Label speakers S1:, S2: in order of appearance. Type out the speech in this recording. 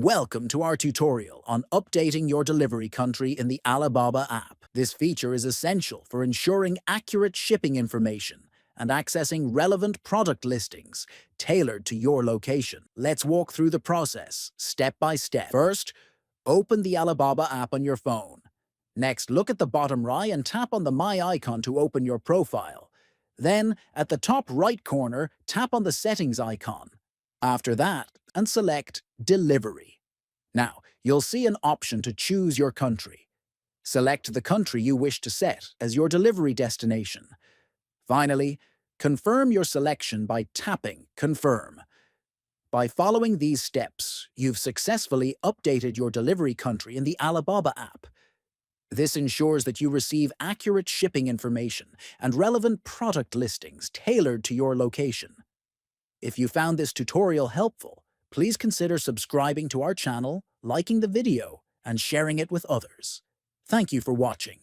S1: Welcome to our tutorial on updating your delivery country in the Alibaba app. This feature is essential for ensuring accurate shipping information and accessing relevant product listings tailored to your location. Let's walk through the process, step by step. First, open the Alibaba app on your phone. Next, look at the bottom right and tap on the My icon to open your profile. Then, at the top right corner, tap on the Settings icon. After that, and select Delivery. Now, you'll see an option to choose your country. Select the country you wish to set as your delivery destination. Finally, confirm your selection by tapping Confirm. By following these steps, you've successfully updated your delivery country in the Alibaba app. This ensures that you receive accurate shipping information and relevant product listings tailored to your location. If you found this tutorial helpful, please consider subscribing to our channel, liking the video, and sharing it with others. Thank you for watching.